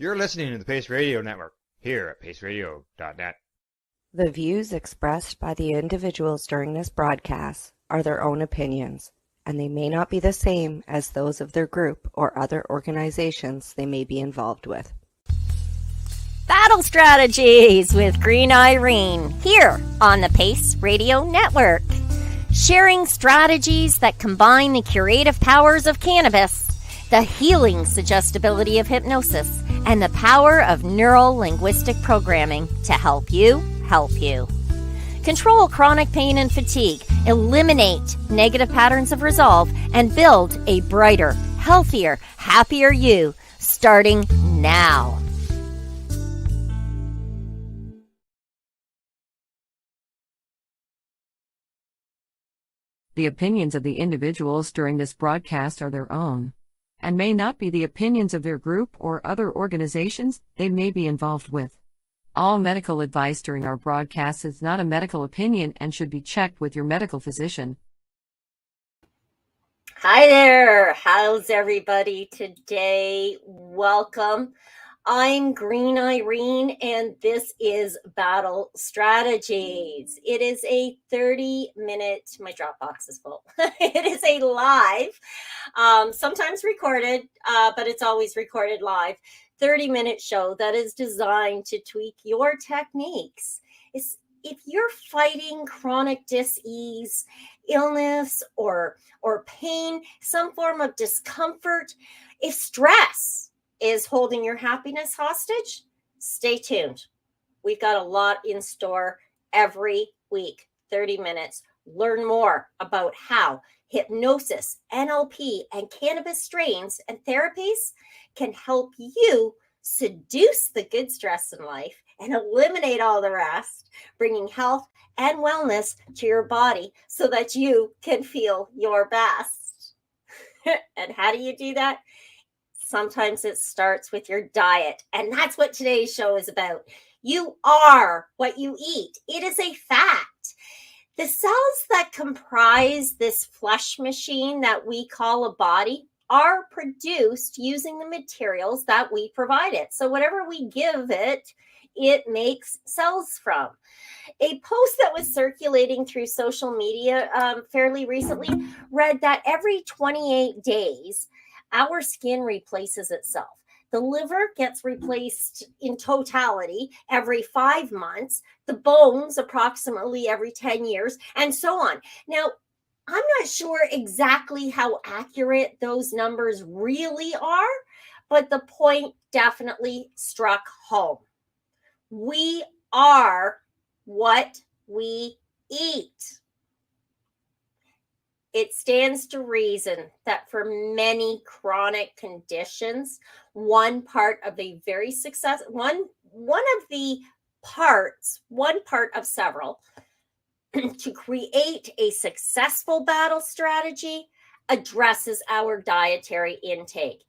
You're listening to the Pace Radio Network here at paceradio.net. The views expressed by the individuals during this broadcast are their own opinions, and they may not be the same as those of their group or other organizations they may be involved with. Battle Strategies with Green Irene here on the Pace Radio Network. Sharing strategies that combine the curative powers of cannabis, the healing suggestibility of hypnosis, and the power of neuro-linguistic programming to help you help you. Control chronic pain and fatigue, eliminate negative patterns of resolve, and build a brighter, healthier, happier you, starting now. The opinions of the individuals during this broadcast are their own, and may not be the opinions of their group or other organizations they may be involved with. All medical advice during our broadcast is not a medical opinion and should be checked with your medical physician. Hi there, how's everybody today? Welcome. I'm Green Irene, and this is Battle Strategies. It is a 30-minute, my Dropbox is full. It is a live, sometimes recorded, but it's always recorded live, 30-minute show that is designed to tweak your techniques. If you're fighting chronic dis-ease, illness, or pain, some form of discomfort, if stress is holding your happiness hostage, stay tuned. We've got a lot in store every week, 30 minutes. Learn more about how hypnosis, NLP, and cannabis strains and therapies can help you seduce the good stress in life and eliminate all the rest, bringing health and wellness to your body so that you can feel your best. And how do you do that? Sometimes it starts with your diet, and that's what today's show is about. You are what you eat. It is a fact. The cells that comprise this flesh machine that we call a body are produced using the materials that we provide it. So whatever we give it, it makes cells from. A post that was circulating through social media fairly recently read that every 28 days, our skin replaces itself. The liver gets replaced in totality every 5 months, the bones approximately every 10 years, and so on. Now, I'm not sure exactly how accurate those numbers really are, but the point definitely struck home. We are what we eat. It stands to reason that for many chronic conditions, one part of several, to create a successful battle strategy addresses our dietary intake.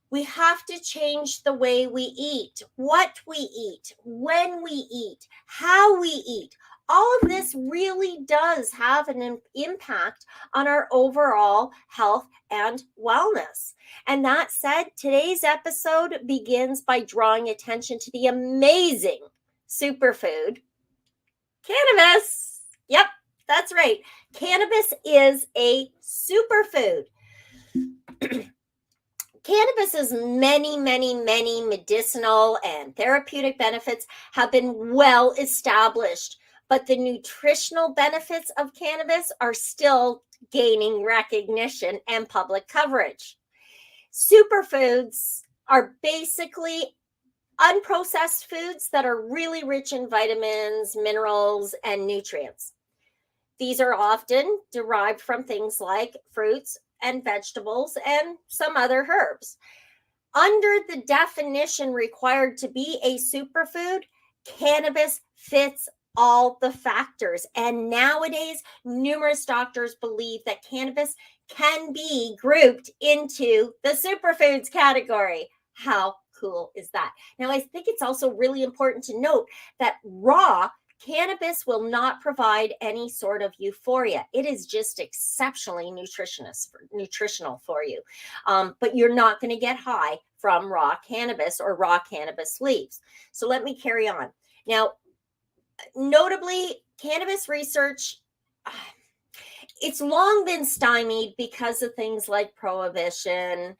We have to change the way we eat, what we eat, when we eat, how we eat. All of this really does have an impact on our overall health and wellness. And that said, today's episode begins by drawing attention to the amazing superfood, cannabis. Yep, that's right. Cannabis is a superfood. Cannabis's many medicinal and therapeutic benefits have been well established, but the nutritional benefits of cannabis are still gaining recognition and public coverage. Superfoods are basically unprocessed foods that are really rich in vitamins, minerals, and nutrients. These are often derived from things like fruits and vegetables and some other herbs. Under the definition required to be a superfood, cannabis fits all the factors. And nowadays, numerous doctors believe that cannabis can be grouped into the superfoods category. How cool is that? Now, I think it's also really important to note that raw cannabis will not provide any sort of euphoria. It is just exceptionally nutritional for you. But you're not going to get high from raw cannabis or raw cannabis leaves. So let me carry on. Now, notably, cannabis research, it's long been stymied because of things like prohibition.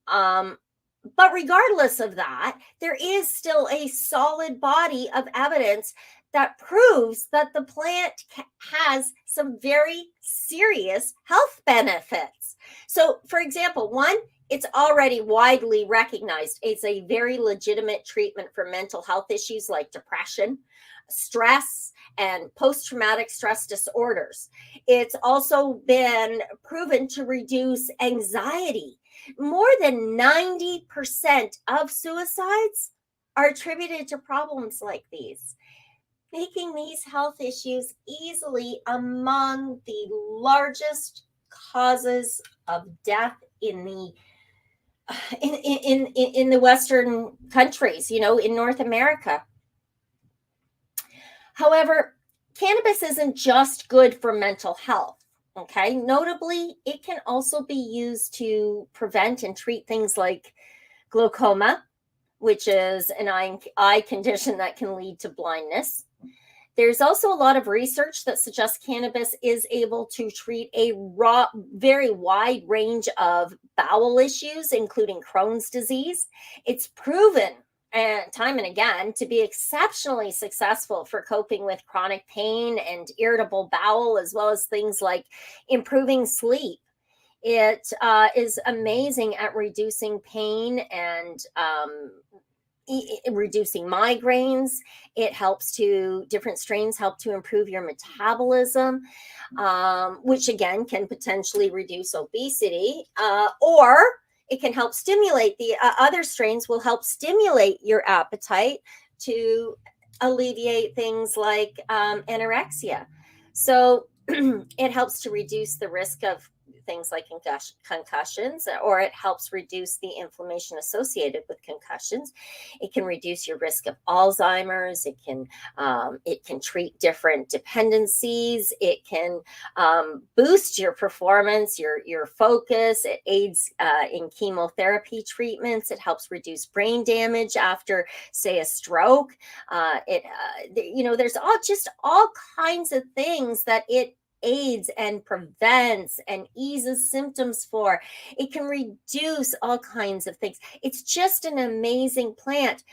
But regardless of that, there is still a solid body of evidence that proves that the plant has some very serious health benefits. So, for example, one, it's already widely recognized. It's a very legitimate treatment for mental health issues like depression, stress, and post-traumatic stress disorders. It's also been proven to reduce anxiety. More than 90% of suicides are attributed to problems like these, making these health issues easily among the largest causes of death in the Western countries, in North America. However, cannabis isn't just good for mental health. Okay, notably, it can also be used to prevent and treat things like glaucoma, which is an eye condition that can lead to blindness. There's also a lot of research that suggests cannabis is able to treat a very wide range of bowel issues, including Crohn's disease. It's proven time and again to be exceptionally successful for coping with chronic pain and irritable bowel, as well as things like improving sleep. It is amazing at reducing pain and reducing migraines. Different strains help to improve your metabolism, which again can potentially reduce obesity, or it can help stimulate other strains will help stimulate your appetite to alleviate things like anorexia. So it helps to reduce the risk of things like concussions, or it helps reduce the inflammation associated with concussions. It can reduce your risk of Alzheimer's. It can treat different dependencies. It can boost your performance, your focus. It aids in chemotherapy treatments. It helps reduce brain damage after, say, a stroke. There's all kinds of things that it aids and prevents and eases symptoms for. It can reduce all kinds of things. It's just an amazing plant.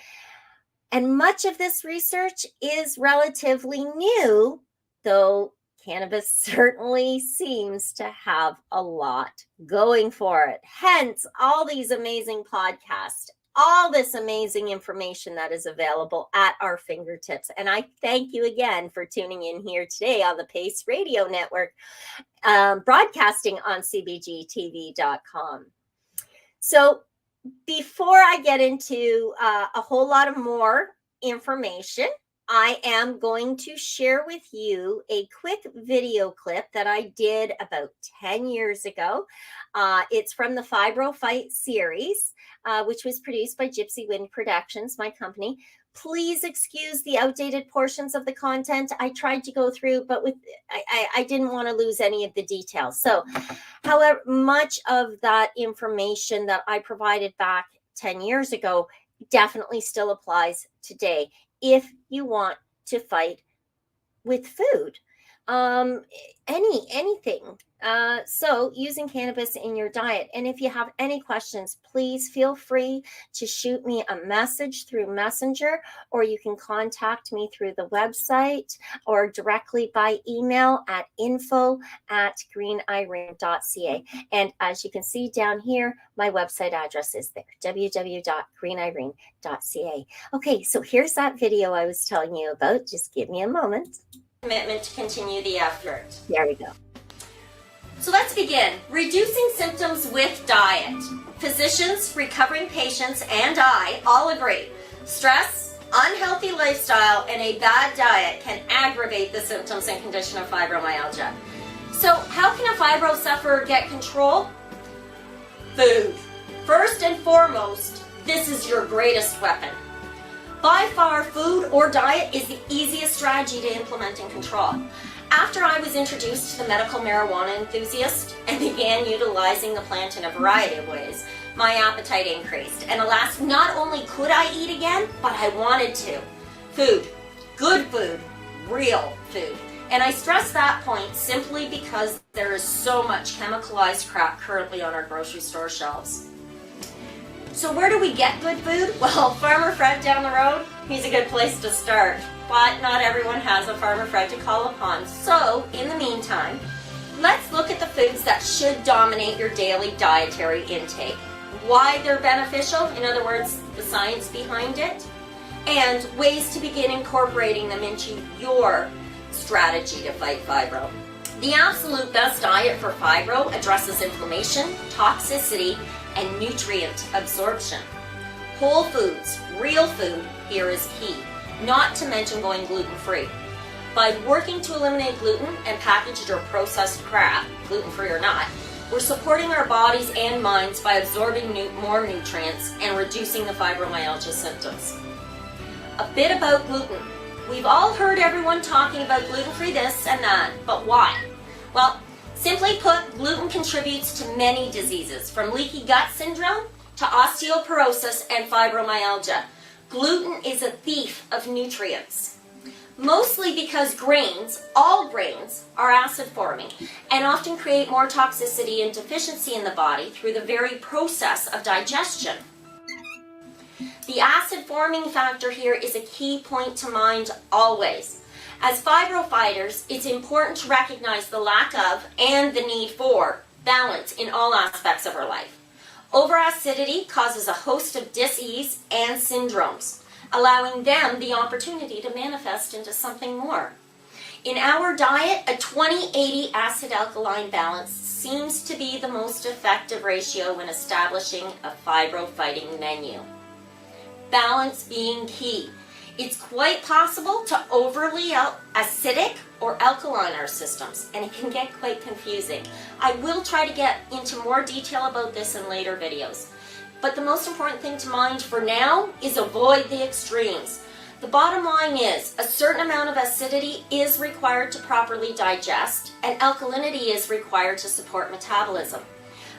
And much of this research is relatively new, though cannabis certainly seems to have a lot going for it. Hence, all these amazing podcasts, all this amazing information that is available at our fingertips. And I thank you again for tuning in here today on the Pace Radio Network, broadcasting on cbgtv.com. So before I get into a whole lot of more information, I am going to share with you a quick video clip that I did about 10 years ago. It's from the Fibro Fight series, which was produced by Gypsy Wind Productions, my company. Please excuse the outdated portions of the content. I tried to go through, but I didn't want to lose any of the details. So, however, much of that information that I provided back 10 years ago definitely still applies today if you want to fight with food, anything. So using cannabis in your diet. And if you have any questions, please feel free to shoot me a message through Messenger, or you can contact me through the website or directly by email at info@greenirene.ca. And as you can see down here, my website address is there, www.greenirene.ca. Okay, so here's that video I was telling you about. Just give me a moment. Commitment to continue the effort. There we go. So let's begin. Reducing symptoms with diet. Physicians, recovering patients, and I all agree. Stress, unhealthy lifestyle, and a bad diet can aggravate the symptoms and condition of fibromyalgia. So how can a fibro sufferer get control? Food. First and foremost, this is your greatest weapon. By far, food or diet is the easiest strategy to implement and control. After I was introduced to the medical marijuana enthusiast and began utilizing the plant in a variety of ways, my appetite increased. And alas, not only could I eat again, but I wanted to. Food, good food, real food. And I stress that point simply because there is so much chemicalized crap currently on our grocery store shelves. So where do we get good food? Well, Farmer Fred down the road, he's a good place to start. But not everyone has a Farmer Fred to call upon. So, in the meantime, let's look at the foods that should dominate your daily dietary intake. Why they're beneficial, in other words, the science behind it, and ways to begin incorporating them into your strategy to fight fibro. The absolute best diet for fibro addresses inflammation, toxicity, and nutrient absorption. Whole foods, real food, here is key, not to mention going gluten-free. By working to eliminate gluten and packaged or processed crap, gluten-free or not, we're supporting our bodies and minds by absorbing more nutrients and reducing the fibromyalgia symptoms. A bit about gluten. We've all heard everyone talking about gluten-free this and that, but why? Well, simply put, gluten contributes to many diseases, from leaky gut syndrome to osteoporosis and fibromyalgia. Gluten is a thief of nutrients, mostly because grains, all grains, are acid-forming and often create more toxicity and deficiency in the body through the very process of digestion. The acid-forming factor here is a key point to mind always. As fibro fighters, it's important to recognize the lack of and the need for balance in all aspects of our life. Overacidity causes a host of dis-ease and syndromes, allowing them the opportunity to manifest into something more. In our diet, a 20-80 acid-alkaline balance seems to be the most effective ratio when establishing a fibro-fighting menu. Balance being key. It's quite possible to overly acidic or alkaline our systems, and it can get quite confusing. I will try to get into more detail about this in later videos. But the most important thing to mind for now is avoid the extremes. The bottom line is a certain amount of acidity is required to properly digest, and alkalinity is required to support metabolism.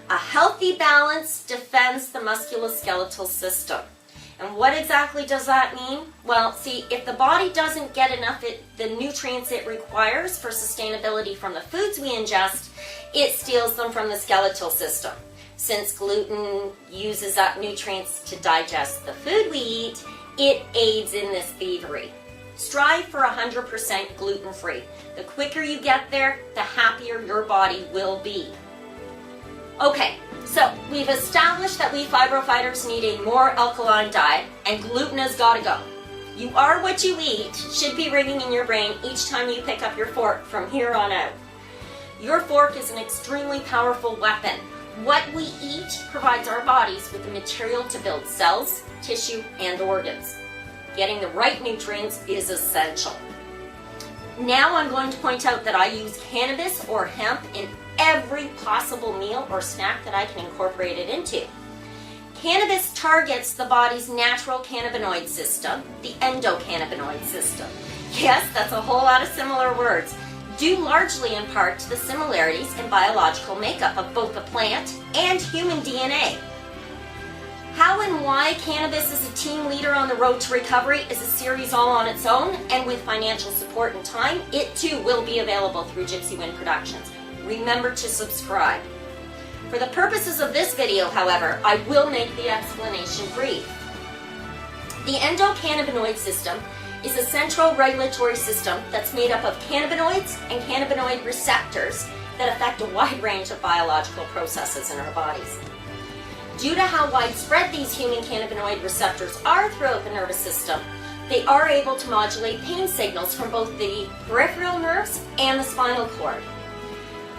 A healthy balance defends the musculoskeletal system. And what exactly does that mean? Well, see, if the body doesn't get enough the nutrients it requires for sustainability from the foods we ingest, it steals them from the skeletal system. Since gluten uses up nutrients to digest the food we eat, it aids in this thievery. Strive for 100% gluten-free. The quicker you get there, the happier your body will be. Okay, so we've established that we fibro fighters need a more alkaline diet, and gluten has got to go. You are what you eat should be ringing in your brain each time you pick up your fork from here on out. Your fork is an extremely powerful weapon. What we eat provides our bodies with the material to build cells, tissue, and organs. Getting the right nutrients is essential. Now I'm going to point out that I use cannabis or hemp in every possible meal or snack that I can incorporate it into. Cannabis targets the body's natural cannabinoid system, the endocannabinoid system. Yes, that's a whole lot of similar words, due largely in part to the similarities in biological makeup of both the plant and human DNA. How and why cannabis is a team leader on the road to recovery is a series all on its own, and with financial support and time, it too will be available through Gypsy Wind Productions. Remember to subscribe. For the purposes of this video, however, I will make the explanation brief. The endocannabinoid system is a central regulatory system that's made up of cannabinoids and cannabinoid receptors that affect a wide range of biological processes in our bodies. Due to how widespread these human cannabinoid receptors are throughout the nervous system, they are able to modulate pain signals from both the peripheral nerves and the spinal cord.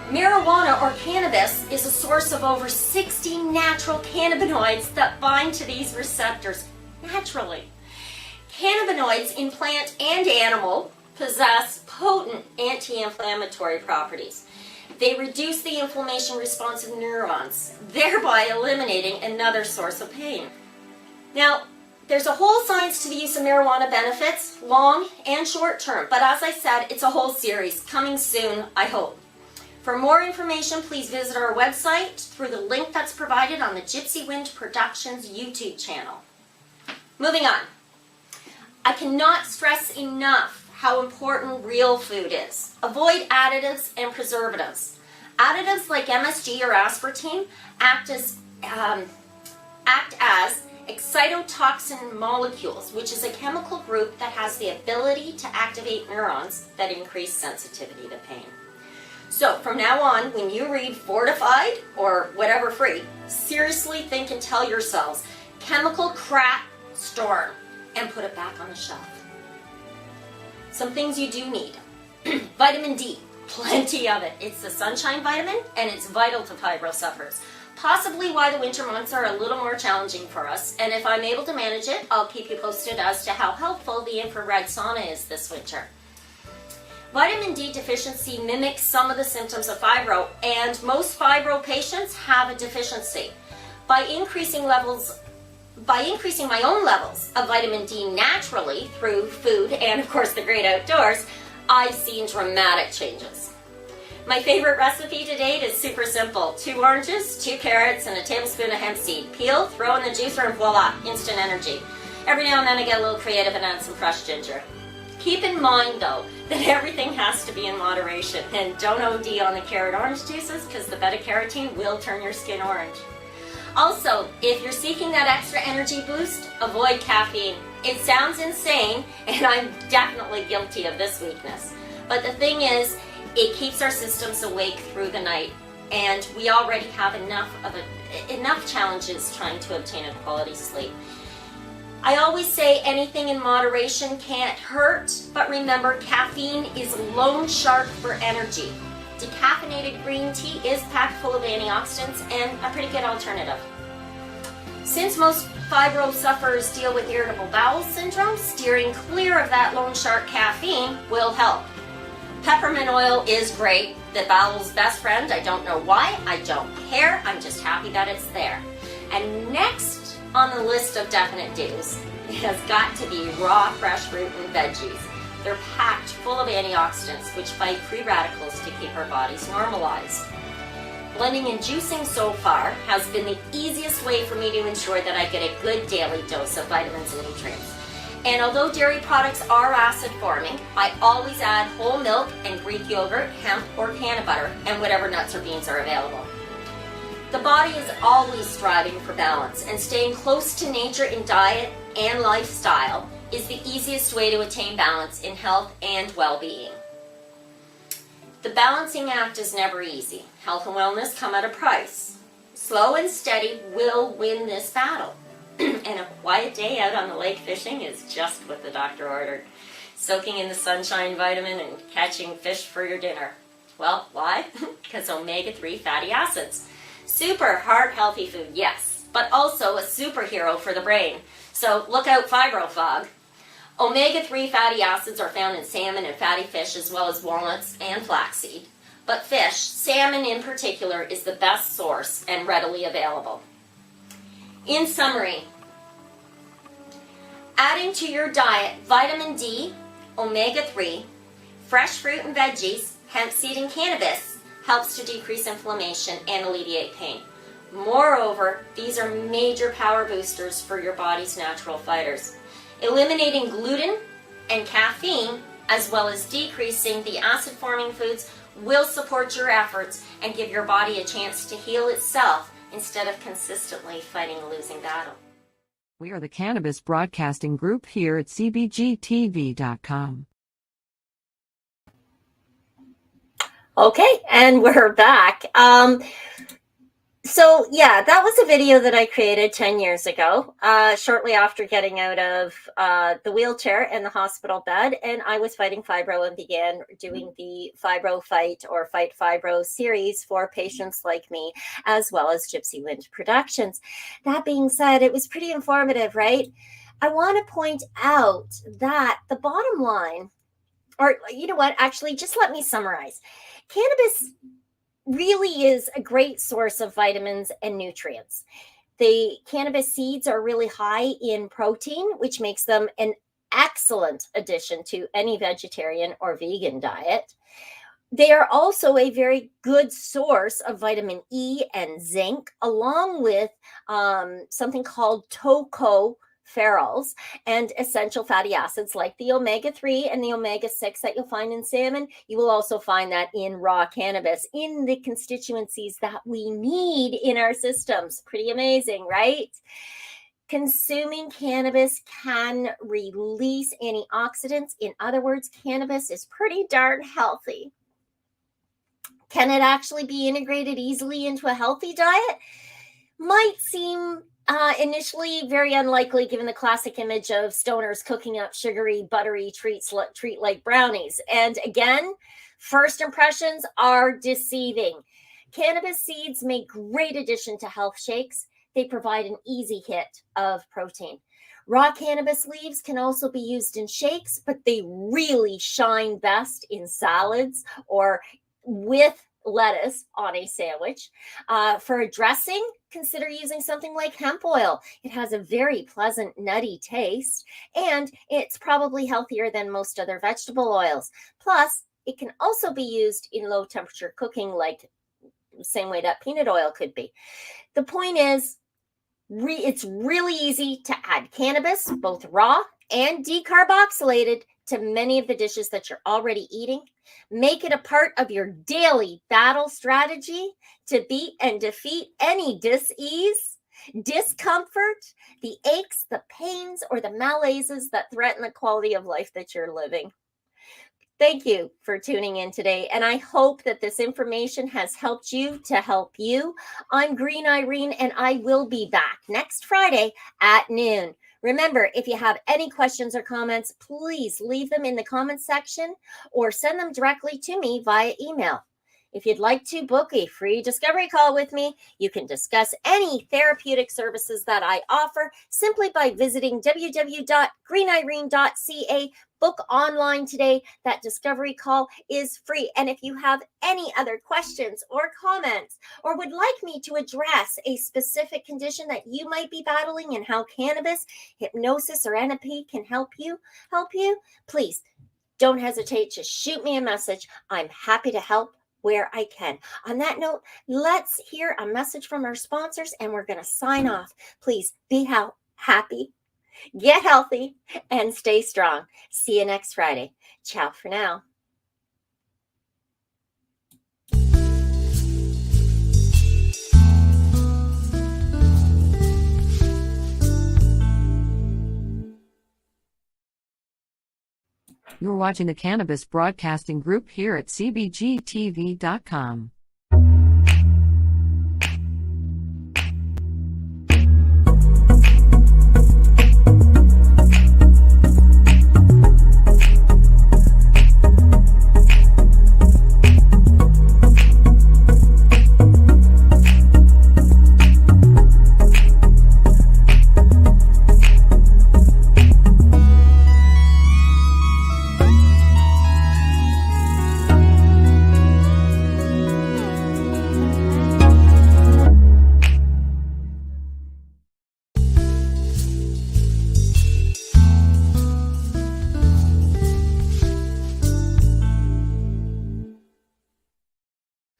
Marijuana or cannabis is a source of over 60 natural cannabinoids that bind to these receptors naturally. Cannabinoids in plant and animal possess potent anti-inflammatory properties. They reduce the inflammation response of neurons, thereby eliminating another source of pain. Now, there's a whole science to the use of marijuana benefits, long and short term. But as I said, it's a whole series coming soon, I hope. For more information, please visit our website through the link that's provided on the Gypsy Wind Productions YouTube channel. Moving on. I cannot stress enough how important real food is. Avoid additives and preservatives. Additives like MSG or aspartame act as excitotoxin molecules, which is a chemical group that has the ability to activate neurons that increase sensitivity to pain. So from now on, when you read fortified or whatever free, seriously think and tell yourselves, chemical crap storm, and put it back on the shelf. Some things you do need. Vitamin D, plenty of it. It's the sunshine vitamin, and it's vital to fibro sufferers. Possibly why the winter months are a little more challenging for us, and if I'm able to manage it, I'll keep you posted as to how helpful the infrared sauna is this winter. Vitamin D deficiency mimics some of the symptoms of fibro, and most fibro patients have a deficiency. By increasing my own levels of vitamin D naturally through food and of course the great outdoors, I've seen dramatic changes. My favorite recipe to date is super simple. 2 oranges, 2 carrots, and a tablespoon of hemp seed. Peel, throw in the juicer, and voila, instant energy. Every now and then I get a little creative and add some fresh ginger. Keep in mind though, that everything has to be in moderation, and don't OD on the carrot orange juices because the beta-carotene will turn your skin orange. Also, if you're seeking that extra energy boost, avoid caffeine. It sounds insane, and I'm definitely guilty of this weakness. But the thing is, it keeps our systems awake through the night, and we already have enough challenges trying to obtain a quality sleep. I always say anything in moderation can't hurt, but remember, caffeine is a loan shark for energy. Decaffeinated green tea is packed full of antioxidants and a pretty good alternative. Since most fibro sufferers deal with irritable bowel syndrome, steering clear of that loan shark caffeine will help. Peppermint oil is great, the bowel's best friend. I don't know why, I don't care, I'm just happy that it's there. And next on the list of definite do's has got to be raw fresh fruit and veggies. They're packed full of antioxidants which fight free radicals to keep our bodies normalized. Blending and juicing so far has been the easiest way for me to ensure that I get a good daily dose of vitamins and nutrients. And although dairy products are acid forming, I always add whole milk and Greek yogurt, hemp or peanut butter, and whatever nuts or beans are available. The body is always striving for balance, and staying close to nature in diet and lifestyle is the easiest way to attain balance in health and well-being. The balancing act is never easy. Health and wellness come at a price. Slow and steady will win this battle. And a quiet day out on the lake fishing is just what the doctor ordered. Soaking in the sunshine vitamin and catching fish for your dinner. Well, why? Because omega-3 fatty acids. Super heart-healthy food, yes, but also a superhero for the brain. So look out, fibro fog. Omega-3 fatty acids are found in salmon and fatty fish as well as walnuts and flaxseed. But fish, salmon in particular, is the best source and readily available. In summary, adding to your diet vitamin D, omega-3, fresh fruit and veggies, hemp seed and cannabis helps to decrease inflammation and alleviate pain. Moreover, these are major power boosters for your body's natural fighters. Eliminating gluten and caffeine, as well as decreasing the acid-forming foods, will support your efforts and give your body a chance to heal itself instead of consistently fighting a losing battle. We are the Cannabis Broadcasting Group here at cbgtv.com. Okay, and we're back. So yeah, that was a video that I created 10 years ago, shortly after getting out of the wheelchair and the hospital bed, and I was fighting fibro and began doing the Fibro Fight or Fight Fibro series for patients like me, as well as Gypsy Wind Productions. That being said, it was pretty informative, right? I want to point out that the bottom line, or you know what, actually, just let me summarize. Cannabis really is a great source of vitamins and nutrients. The cannabis seeds are really high in protein, which makes them an excellent addition to any vegetarian or vegan diet. They are also a very good source of vitamin E and zinc, along with something called tocopherols and essential fatty acids like the omega-3 and the omega-6 that you'll find in salmon. You will also find that in raw cannabis in the constituencies that we need in our systems. Pretty amazing, right? Consuming cannabis can release antioxidants. In other words, cannabis is pretty darn healthy. Can it actually be integrated easily into a healthy diet? Might seem initially very unlikely given the classic image of stoners cooking up sugary, buttery treat like brownies. And again, first impressions are deceiving. Cannabis seeds make great addition to health shakes. They provide an easy hit of protein. Raw cannabis leaves can also be used in shakes, but they really shine best in salads or with lettuce on a sandwich. For a dressing, consider using something like hemp oil. It has a very pleasant, nutty taste, and it's probably healthier than most other vegetable oils. Plus, it can also be used in low temperature cooking, like the same way that peanut oil could be. The point is, it's really easy to add cannabis, both raw and decarboxylated, to many of the dishes that you're already eating. Make it a part of your daily battle strategy to beat and defeat any dis-ease, discomfort, the aches, the pains, or the malaises that threaten the quality of life that you're living. Thank you for tuning in today, and I hope that this information has helped you to help you. I'm Green Irene, and I will be back next Friday at noon. Remember, if you have any questions or comments, please leave them in the comments section or send them directly to me via email. If you'd like to book a free discovery call with me, you can discuss any therapeutic services that I offer simply by visiting www.greenirene.ca. Book online today. That discovery call is free. And if you have any other questions or comments, or would like me to address a specific condition that you might be battling and how cannabis, hypnosis, or NLP can help you, please don't hesitate to shoot me a message. I'm happy to help where I can. On that note, let's hear a message from our sponsors and we're going to sign off. Please be happy, get healthy, and stay strong. See you next Friday. Ciao for now. You're watching the Cannabis Broadcasting Group here at cbgtv.com.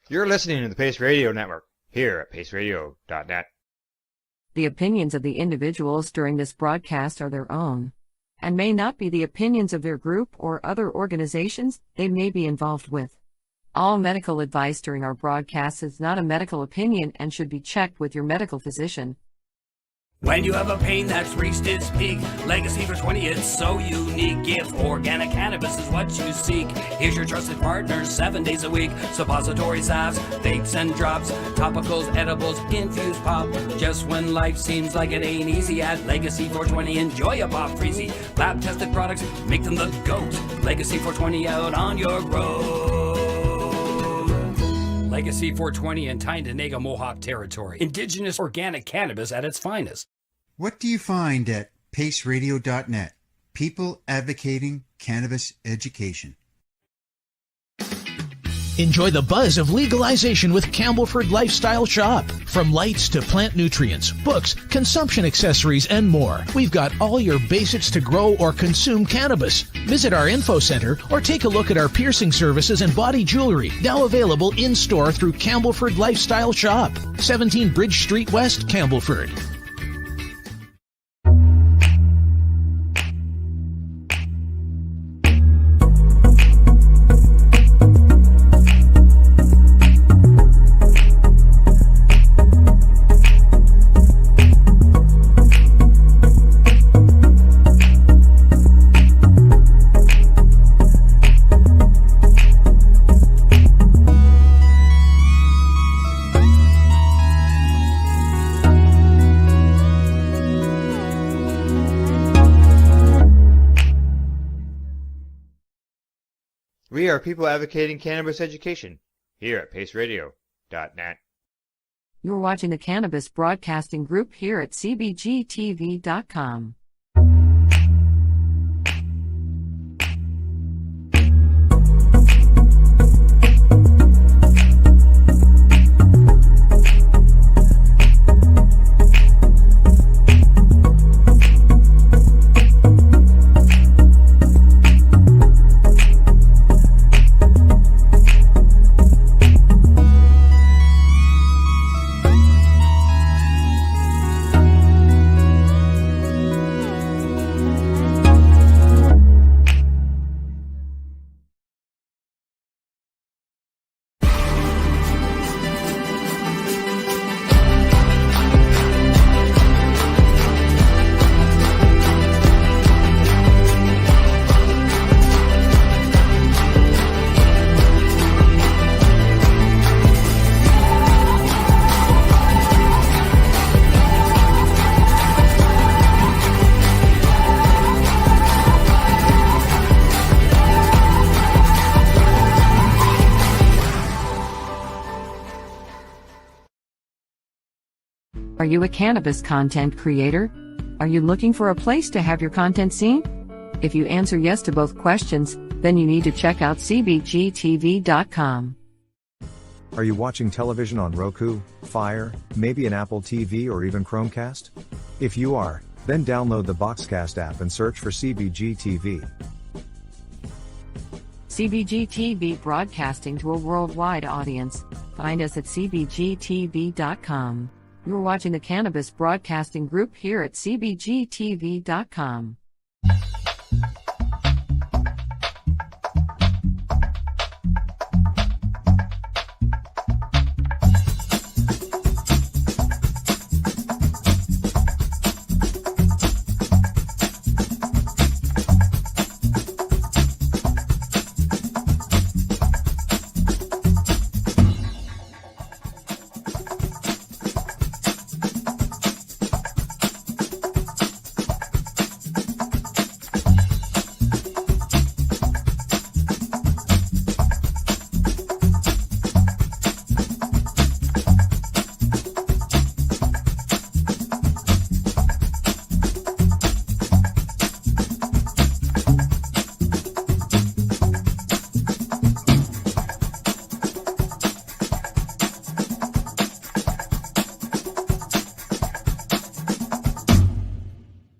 You're listening to the Pace Radio Network here at paceradio.net. The opinions of the individuals during this broadcast are their own, and may not be the opinions of their group or other organizations they may be involved with. All medical advice during our broadcast is not a medical opinion and should be checked with your medical physician. When you have a pain that's reached its peak, Legacy for 20, it's so unique. If organic cannabis is what you seek, here's your trusted partner 7 days a week. Suppository salves, vapes and drops, topicals, edibles, infused pop. Just when life seems like it ain't easy, at Legacy 420, enjoy a pop freezy. Lab-tested products, make them the GOAT. Legacy 420 out on your road. Legacy 420 in Tyndonega Mohawk territory. Indigenous organic cannabis at its finest. What do you find at paceradio.net? People advocating cannabis education. Enjoy the buzz of legalization with Campbellford Lifestyle Shop. From lights to plant nutrients, books, consumption accessories, and more, we've got all your basics to grow or consume cannabis. Visit our info center or take a look at our piercing services and body jewelry, now available in-store through Campbellford Lifestyle Shop, 17 Bridge Street West, Campbellford. We are people advocating cannabis education here at paceradio.net. You're watching the Cannabis Broadcasting Group here at cbgtv.com. Are you a cannabis content creator? Are you looking for a place to have your content seen? If you answer yes to both questions, then you need to check out cbgtv.com. Are you watching television on Roku, Fire, maybe an Apple TV or even Chromecast? If you are, then download the Boxcast app and search for CBGTV. CBGTV broadcasting to a worldwide audience. Find us at cbgtv.com. You're watching the Cannabis Broadcasting Group here at cbgtv.com.